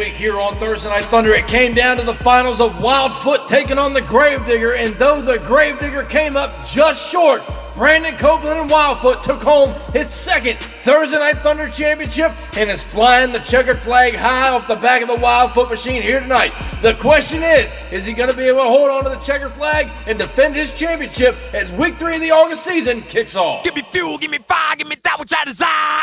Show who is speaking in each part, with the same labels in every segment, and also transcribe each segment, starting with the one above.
Speaker 1: week here on Thursday Night Thunder, it came down to the finals of Wildfoot taking on the Gravedigger, and though the Gravedigger came up just short, Brandon Copeland and Wildfoot took home his second Thursday Night Thunder championship and is flying the checkered flag high off the back of the Wildfoot machine here tonight. The question is he going to be able to hold on to the checkered flag and defend his championship as week 3 of the August season kicks off?
Speaker 2: Give me fuel, give me fire, give me that which I desire.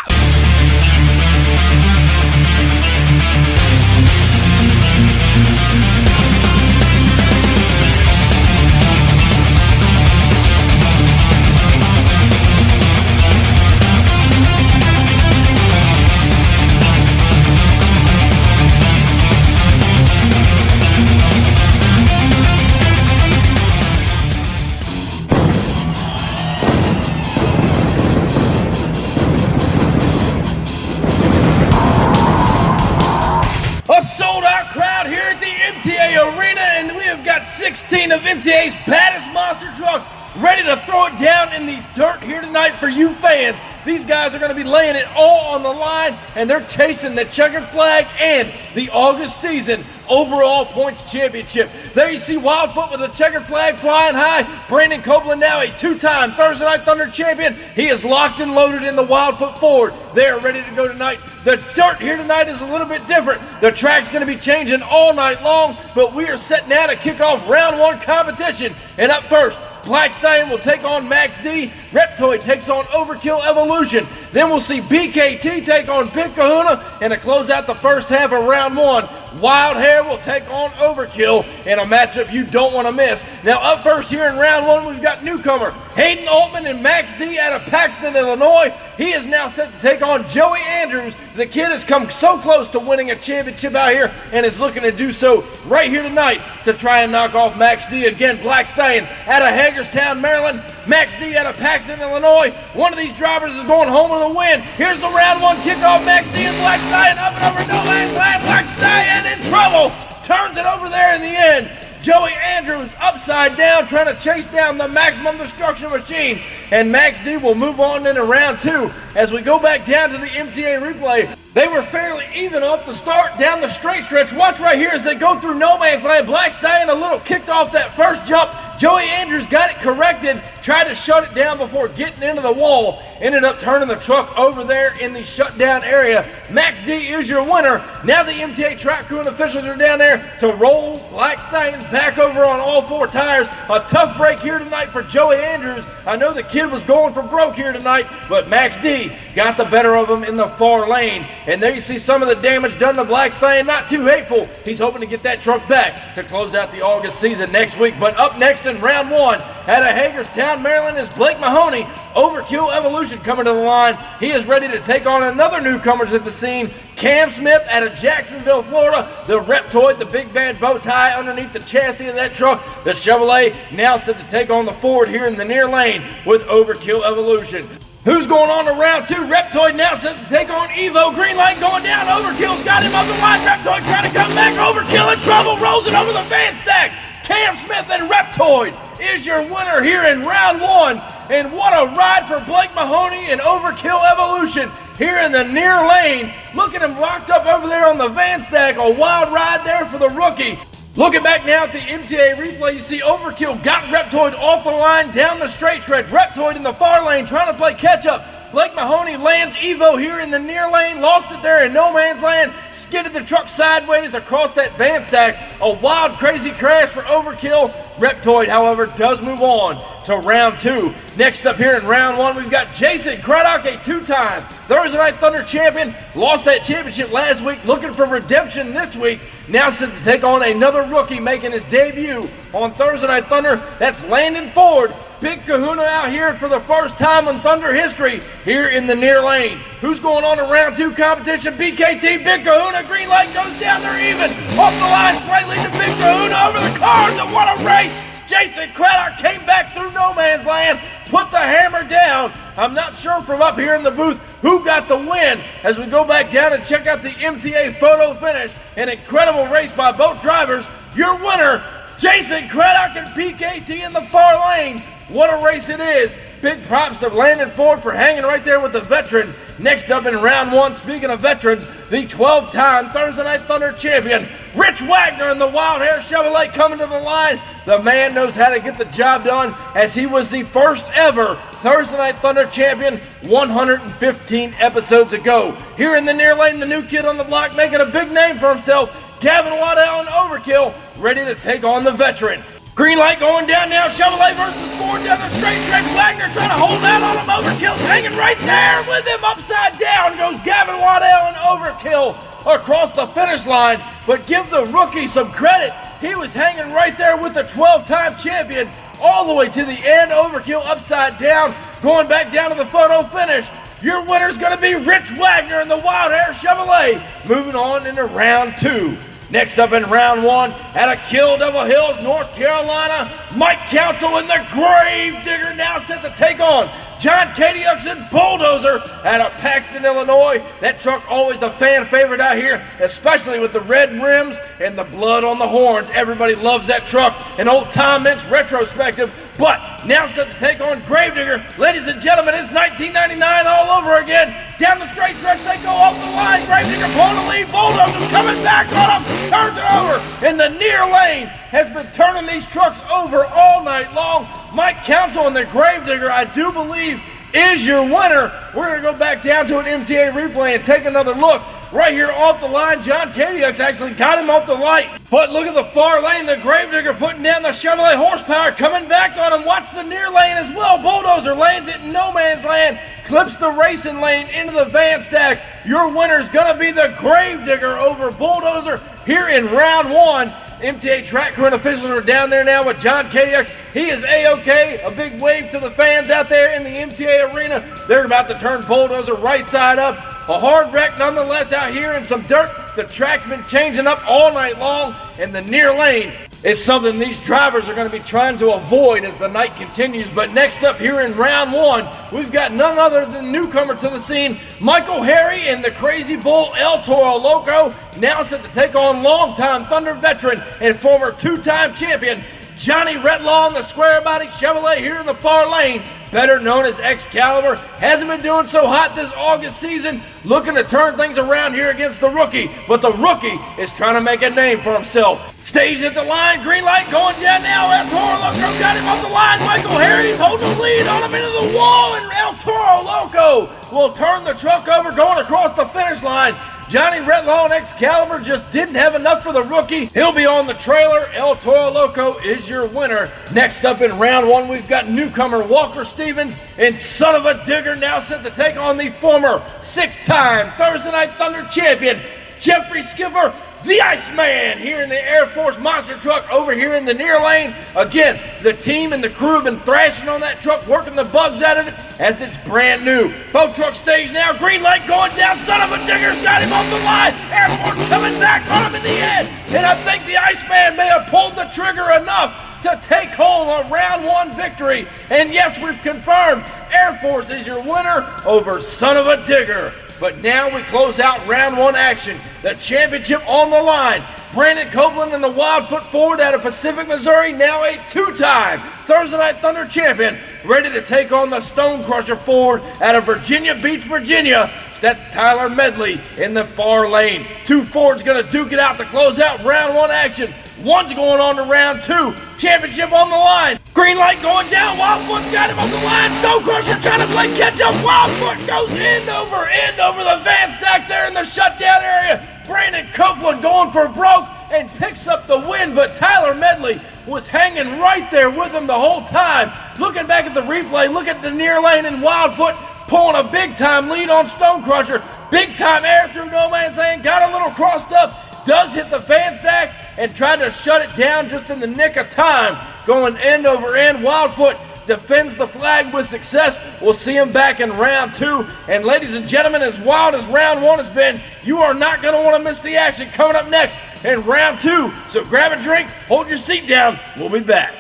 Speaker 1: Sold-out crowd here at the MTA Arena, and we have got 16 of MTA's baddest monster trucks ready to throw it down in the dirt here tonight for you fans. These guys are going to be laying it all on the line, and they're chasing the checkered flag and the August season overall points championship. There you see Wildfoot with the checkered flag flying high. Brandon Copeland, now a two-time Thursday Night Thunder champion. He is locked and loaded in the Wildfoot Ford. They are ready to go tonight. The dirt here tonight is a little bit different. The track's going to be changing all night long, but we are set now to kick off round 1 competition. And up first, Black Stallion will take on Max D. Reptoid takes on Overkill Evolution. Then we'll see BKT take on Big Kahuna. And to close out the first half of round 1, Wild Hair will take on Overkill in a matchup you don't want to miss. Now up first here in round 1, we've got newcomer Hayden Altman and Max D out of Paxton, Illinois. He is now set to take on Joey Andrews. The kid has come so close to winning a championship out here and is looking to do so right here tonight to try and knock off Max D. Again, Black Stallion out of Hagerstown, Maryland. Max D out of Paxton, Illinois. One of these drivers is going home with a win. Here's the round 1 kickoff. Max D and Black Stallion up and over no man's land. Black Stallion in trouble. Turns it over there in the end. Joey Andrews upside down trying to chase down the Maximum Destruction Machine. And Max D will move on into round 2. As we go back down to the MTA replay, they were fairly even off the start down the straight stretch. Watch right here as they go through no man's land. Black Stallion a little kicked off that first jump. Joey Andrews got it corrected, tried to shut it down before getting into the wall. Ended up turning the truck over there in the shutdown area. Max D is your winner. Now the MTA track crew and officials are down there to roll Black Stallion back over on all 4 tires. A tough break here tonight for Joey Andrews. I know the kid was going for broke here tonight, but Max D got the better of him in the far lane. And there you see some of the damage done to Black Stallion. Not too hateful. He's hoping to get that truck back to close out the August season next week. But up next in round 1, out of Hagerstown, Maryland, is Blake Mahoney. Overkill Evolution coming to the line. He is ready to take on another newcomers at the scene. Cam Smith out of Jacksonville, Florida. The Reptoid, the big bad bow tie underneath the chassis of that truck. The Chevrolet now set to take on the Ford here in the near lane with Overkill Evolution. Who's going on to round 2? Reptoid now set to take on Evo. Green light going down. Overkill's got him up the line. Reptoid trying to come back. Overkill in trouble. Rolls it over the van stack. Cam Smith and Reptoid is your winner here in round 1. And what a ride for Blake Mahoney and Overkill Evolution here in the near lane. Look at him locked up over there on the van stack. A wild ride there for the rookie. Looking back now at the MTA replay, you see Overkill got Reptoid off the line down the straight stretch. Reptoid in the far lane trying to play catch up. Blake Mahoney lands Evo here in the near lane, lost it there in no man's land, skidded the truck sideways across that van stack. A wild, crazy crash for Overkill. Reptoid, however, does move on to round 2. Next up here in round 1, we've got Jason Craddock, a 2-time Thursday Night Thunder champion. Lost that championship last week, looking for redemption this week. Now set to take on another rookie making his debut on Thursday Night Thunder. That's Landon Ford. Big Kahuna out here for the first time in Thunder history here in the near lane. Who's going on to round 2 competition? BKT, Big Kahuna, green light goes down there even. Off the line slightly to Big Kahuna over the cars, and what a race! Jason Craddock came back through no man's land, put the hammer down. I'm not sure from up here in the booth who got the win as we go back down and check out the MTA photo finish. An incredible race by both drivers. Your winner, Jason Craddock and PKT in the far lane. What a race it is. Big props to Landon Ford for hanging right there with the veteran. Next up in round one, speaking of veterans, the 12-time Thursday Night Thunder champion, Rich Wagner in the Wild Hair Chevrolet coming to the line. The man knows how to get the job done, as he was the first ever Thursday Night Thunder champion 115 episodes ago. Here in the near lane, the new kid on the block making a big name for himself, Gavin Waddell in Overkill, ready to take on the veteran. Green light going down now, Chevrolet versus Ford down the straight stretch. Wagner trying to hold out on him. Overkill's hanging right there with him. Upside down goes Gavin Waddell and Overkill across the finish line. But give the rookie some credit. He was hanging right there with the 12-time champion all the way to the end. Overkill upside down, going back down to the photo finish. Your winner's going to be Rich Wagner in the Wild Hair Chevrolet. Moving on into round two. Next up in round one, out of Kill Devil Hills, North Carolina, Mike Council and the Grave Digger now set to take on John Kadiuk's Bulldozer out of Paxton, Illinois. That truck always a fan favorite out here, especially with the red rims and the blood on the horns. Everybody loves that truck. An old Tom Mintz retrospective, but now set to take on Gravedigger. Ladies and gentlemen, it's 1999 all over again. Down the straight stretch, they go off the line. Gravedigger pulling the lead. Bulldozer's coming back on him. Turns it over. In the near lane has been turning these trucks over all night long. Mike Council and the Gravedigger, I do believe, is your winner. We're going to go back down to an MTA replay and take another look. Right here off the line, John Kadiuk's actually got him off the light. But look at the far lane, the Gravedigger putting down the Chevrolet horsepower, coming back on him. Watch the near lane as well. Bulldozer lands it in no man's land, clips the racing lane into the van stack. Your winner's going to be the Gravedigger over Bulldozer here in round one. MTA track crew and officials are down there now with John Kadiuk. He is A-OK. A big wave to the fans out there in the MTA arena. They're about to turn Bulldozer right side up. A hard wreck nonetheless out here in some dirt. The track's been changing up all night long, and the near lane is something these drivers are going to be trying to avoid as the night continues. But next up here in round one, we've got none other than newcomer to the scene, Michael Harry and the Crazy Bull El Toro Loco, now set to take on longtime Thunder veteran and former two-time champion Johnny Retlaw in the square body Chevrolet here in the far lane, better known as Excalibur. Hasn't been doing so hot this August season, looking to turn things around here against the rookie, but the rookie is trying to make a name for himself. Stage at the line, green light going down now. El Toro Loco got him off the line. Michael Harry's holding the lead on him into the wall, and El Toro Loco will turn the truck over going across the finish line. Johnny Retlaw and Excalibur just didn't have enough for the rookie. He'll be on the trailer. El Toro Loco is your winner. Next up in round one, we've got newcomer Walker Stevens and Son of a Digger now set to take on the former six-time Thursday Night Thunder champion, Jeffrey Skipper, the Iceman, here in the Air Force monster truck over here in the near lane. Again, the team and the crew have been thrashing on that truck, working the bugs out of it as it's brand new. Both trucks stage now, green light going down. Son of a Digger's got him off the line. Air Force coming back on him in the end. And I think the Iceman may have pulled the trigger enough to take home a round one victory. And yes, we've confirmed Air Force is your winner over Son of a Digger. But now we close out round one action. The championship on the line. Brandon Copeland and the Wildfoot Ford out of Pacific, Missouri, now a two-time Thursday Night Thunder champion, ready to take on the Stone Crusher Ford out of Virginia Beach, Virginia. That's Tyler Medley in the far lane. Two Fords going to duke it out to close out round one action. One's going on to round two. Championship on the line. Green light going down. Wildfoot's got him on the line. Stone Crusher trying to play catch up. Wildfoot goes end over the van stack there in the shutdown area. Brandon Copeland going for broke and picks up the win, but Tyler Medley was hanging right there with him the whole time. Looking back at the replay, look at the near lane and Wildfoot pulling a big-time lead on Stone Crusher. Big-time air through no man's land. Got a little crossed up. Does hit the fan stack and tried to shut it down just in the nick of time. Going end over end. Wildfoot defends the flag with success. We'll see him back in round two. And ladies and gentlemen, as wild as round one has been, you are not going to want to miss the action coming up next in round two. So grab a drink, hold your seat down. We'll be back.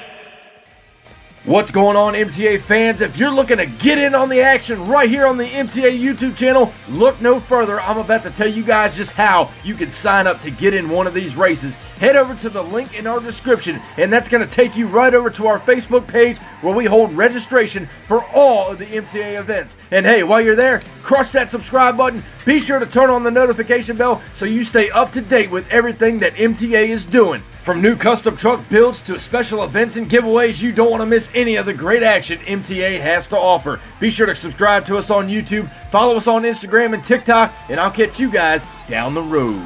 Speaker 1: What's going on, MTA fans? If you're looking to get in on the action right here on the MTA YouTube channel, look no further. I'm about to tell you guys just how you can sign up to get in one of these races. Head over to the link in our description, and that's going to take you right over to our Facebook page where we hold registration for all of the MTA events. And hey, while you're there, crush that subscribe button. Be sure to turn on the notification bell so you stay up to date with everything that MTA is doing. From new custom truck builds to special events and giveaways, you don't want to miss any of the great action MTA has to offer. Be sure to subscribe to us on YouTube, follow us on Instagram and TikTok, and I'll catch you guys down the road.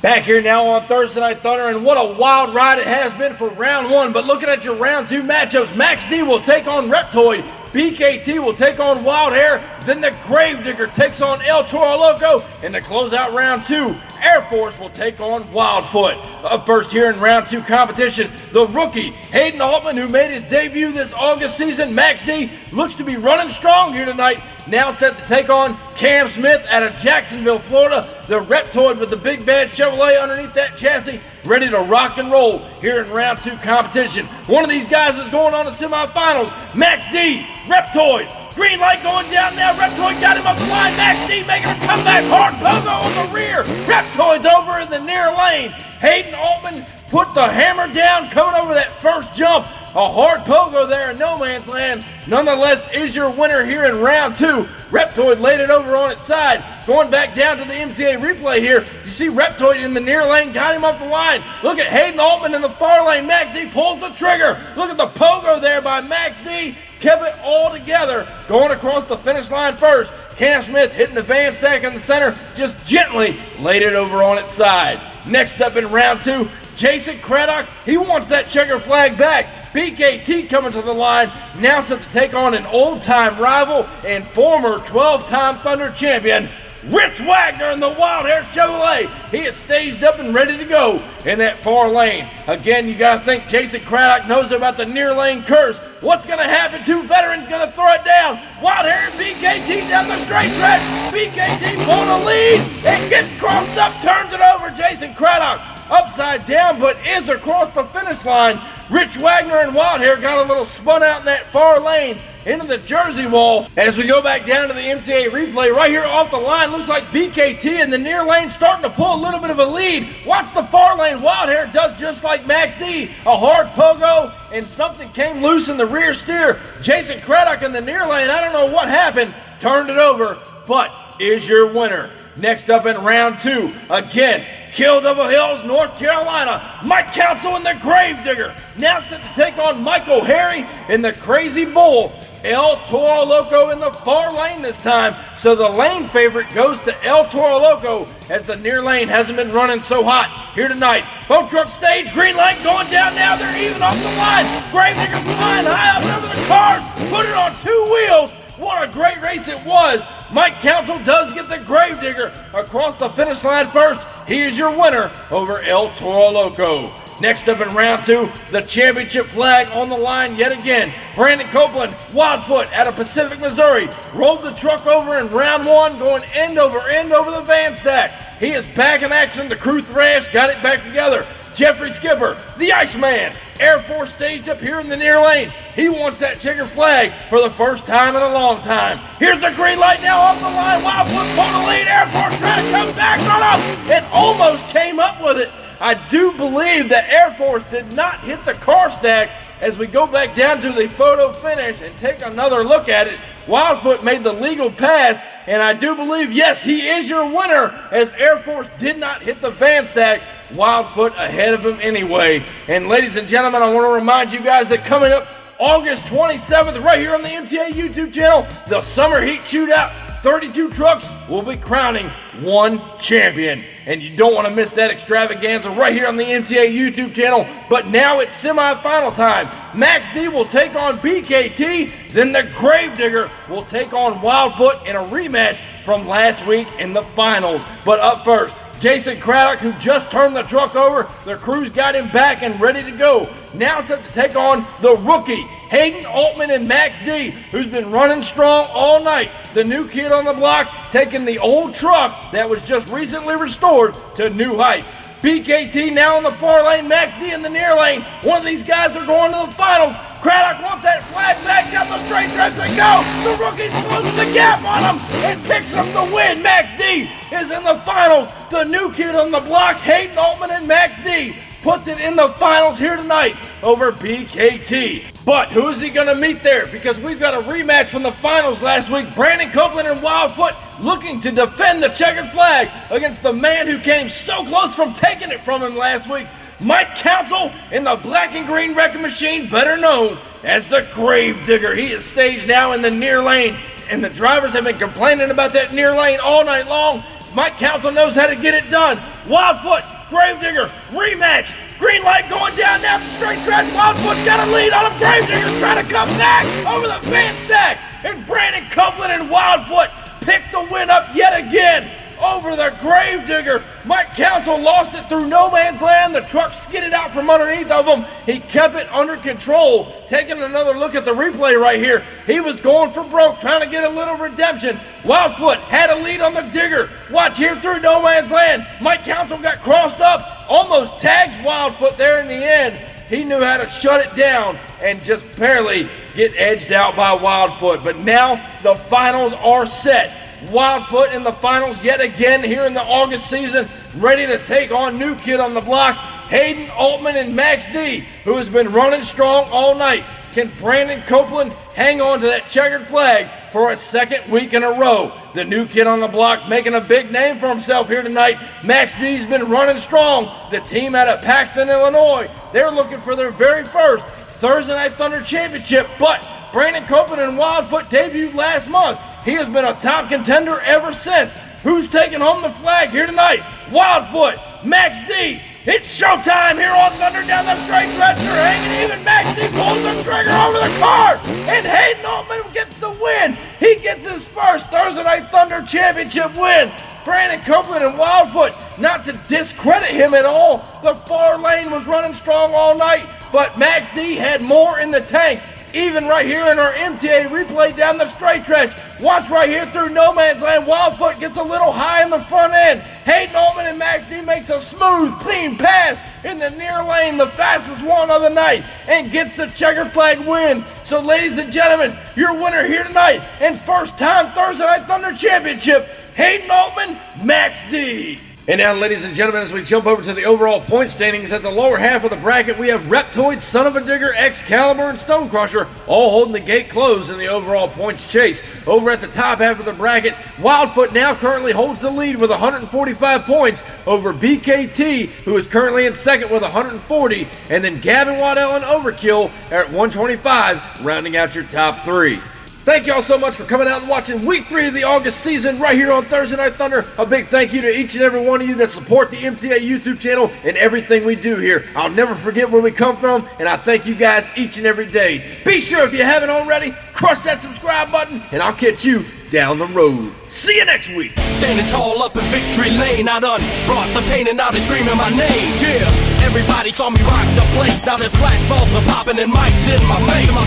Speaker 1: Back here now on Thursday Night Thunder, and what a wild ride it has been for round one. But looking at your round two matchups, Max D will take on Reptoid, BKT will take on Wild Hair, then the Gravedigger takes on El Toro Loco, and to close out round two, Air Force will take on Wildfoot. Up first here in round two competition, the rookie Hayden Altman, who made his debut this August season. Max D looks to be running strong here tonight. Now set to take on Cam Smith out of Jacksonville, Florida. The Reptoid with the big bad Chevrolet underneath that chassis, ready to rock and roll here in round two competition. One of these guys is going on to semifinals. Max D, Reptoid. Green light going down now. Reptoid got him up the line. Max D making a comeback. Hard pogo on the rear. Reptoid's over in the near lane. Hayden Altman put the hammer down coming over that first jump. A hard pogo there in no man's land. Nonetheless, is your winner here in round two. Reptoid laid it over on its side. Going back down to the MTA replay here. You see Reptoid in the near lane, got him up the line. Look at Hayden Altman in the far lane. Max D pulls the trigger. Look at the pogo there by Max D. Kept it all together. Going across the finish line first. Cam Smith hitting the van stack in the center. Just gently laid it over on its side. Next up in round two, Jason Craddock. He wants that checker flag back. BKT coming to the line, now set to take on an old-time rival and former 12-time Thunder champion, Rich Wagner in the Wild Hair Chevrolet. He is staged up and ready to go in that far lane. Again, you got to think Jason Craddock knows about the near lane curse. What's going to happen? Two veterans going to throw it down. Wild Hair and BKT down the straight track. BKT pulling a lead. It gets crossed up, turns it over. Jason Craddock upside down, but is across the finish line. Rich Wagner and Wild Hair got a little spun out in that far lane into the Jersey wall. As we go back down to the MTA replay, right here off the line, looks like BKT in the near lane starting to pull a little bit of a lead. Watch the far lane. Wild Hair does just like Max D. A hard pogo, and something came loose in the rear steer. Jason Craddock in the near lane, I don't know what happened, turned it over, but is your winner. Next up in round two, again, Kill Devil Hills, North Carolina. Mike Council in the Gravedigger. Now set to take on Michael Harry in the Crazy Bull. El Toro Loco in the far lane this time. So the lane favorite goes to El Toro Loco as the near lane hasn't been running so hot here tonight. Boat truck stage, green light going down now. They're even off the line. Gravedigger flying high up over the cars. Put it on two wheels. What a great race it was. Mike Council does get the Gravedigger across the finish line first. He is your winner over El Toro Loco. Next up in round two, the championship flag on the line yet again. Brandon Copeland, Wildfoot out of Pacific, Missouri, rolled the truck over in round one, going end over the van stack. He is back in action. The crew thrash got it back together. Jeffrey Skipper, the Iceman, Air Force staged up here in the near lane. He wants that checker flag for the first time in a long time. Here's the green light now off the line. Wildfoot pulling the lead. Air Force trying to come back on up and almost came up with it. I do believe that Air Force did not hit the car stack. As we go back down to the photo finish and take another look at it, Wildfoot made the legal pass, and I do believe, yes, he is your winner, as Air Force did not hit the van stack. Wildfoot ahead of him anyway. And ladies and gentlemen, I want to remind you guys that coming up August 27th, right here on the MTA YouTube channel, the Summer Heat Shootout, 32 trucks will be crowning one champion. And you don't want to miss that extravaganza right here on the MTA YouTube channel. But now it's semifinal time. Max D will take on BKT. Then the Gravedigger will take on Wildfoot in a rematch from last week in the finals. But up first, Jason Craddock, who just turned the truck over. The crew's got him back and ready to go. Now set to take on the rookie, Hayden Altman and Max D, who's been running strong all night. The new kid on the block taking the old truck that was just recently restored to new heights. BKT now in the far lane, Max D in the near lane. One of these guys are going to the finals. Craddock wants that flag back down the straight stretch and go. The rookie's closing the gap on him and picks up the win. Max D is in the finals. The new kid on the block, Hayden Altman and Max D, puts it in the finals here tonight over BKT. But who is he going to meet there? Because we've got a rematch from the finals last week. Brandon Copeland and Wildfoot looking to defend the checkered flag against the man who came so close from taking it from him last week, Mike Council in the black and green wrecking machine, better known as the Gravedigger. He is staged now in the near lane, and the drivers have been complaining about that near lane all night long. Mike Council knows how to get it done. Wildfoot, Gravedigger, rematch. Green light going down the straight stretch. Wildfoot's got a lead on him. Gravedigger's trying to come back over the fan stack. And Brandon Copeland and Wildfoot pick the win up yet again over the Gravedigger. Mike Council lost it through no man's land. The truck skidded out from underneath of him. He kept it under control. Taking another look at the replay right here, he was going for broke, trying to get a little redemption. Wildfoot had a lead on the Digger. Watch here through no man's land. Mike Council got crossed up, almost tags Wildfoot there in the end. He knew how to shut it down and just barely get edged out by Wildfoot. But now the finals are set. Wildfoot in the finals yet again here in the August season, ready to take on new kid on the block, Hayden Altman and Max D, who has been running strong all night. Can Brandon Copeland hang on to that checkered flag for a second week in a row? The new kid on the block making a big name for himself here tonight. Max D's been running strong. The team out of Paxton, Illinois, they're looking for their very first Thursday Night Thunder championship, but Brandon Copeland and Wildfoot debuted last month. He has been a top contender ever since. Who's taking home the flag here tonight? Wildfoot, Max D. It's showtime here on Thunder down the straight stretch. They're hanging even. Max D pulls the trigger over the car, and Hayden Altman gets the win. He gets his first Thursday Night Thunder championship win. Brandon Copeland and Wildfoot, not to discredit him at all, the far lane was running strong all night, but Max D had more in the tank. Even right here in our MTA replay down the straight stretch. Watch right here through no man's land. Wildfoot gets a little high in the front end. Hayden Altman and Max D makes a smooth, clean pass in the near lane, the fastest one of the night, and gets the checkered flag win. So ladies and gentlemen, your winner here tonight and first time Thursday Night Thunder Championship, Hayden Altman, Max D. And now, ladies and gentlemen, as we jump over to the overall point standings, at the lower half of the bracket, we have Reptoid, Son of a Digger, Excalibur, and Stonecrusher all holding the gate closed in the overall points chase. Over at the top half of the bracket, Wildfoot now currently holds the lead with 145 points over BKT, who is currently in second with 140, and then Gavin Waddell and Overkill are at 125, rounding out your top three. Thank y'all so much for coming out and watching Week 3 of the August season right here on Thursday Night Thunder. A big thank you to each and every one of you that support the MTA YouTube channel and everything we do here. I'll never forget where we come from, and I thank you guys each and every day. Be sure, if you haven't already, crush that subscribe button, and I'll catch you down the road. See you next week.
Speaker 2: Standing tall up in victory lane, I done brought the pain and now they screaming my name. Yeah, everybody saw me rock the place. Now there's flashbulbs are popping and mics in my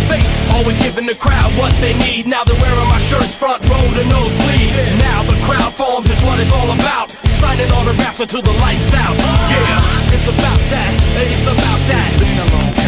Speaker 2: face. Always giving the crowd what they need. Now they're wearing my shirts front row to nosebleed. Now the crowd forms is what it's all about. Signing autographs until the lights out. Yeah, it's about that. It's about that. It's been a long time.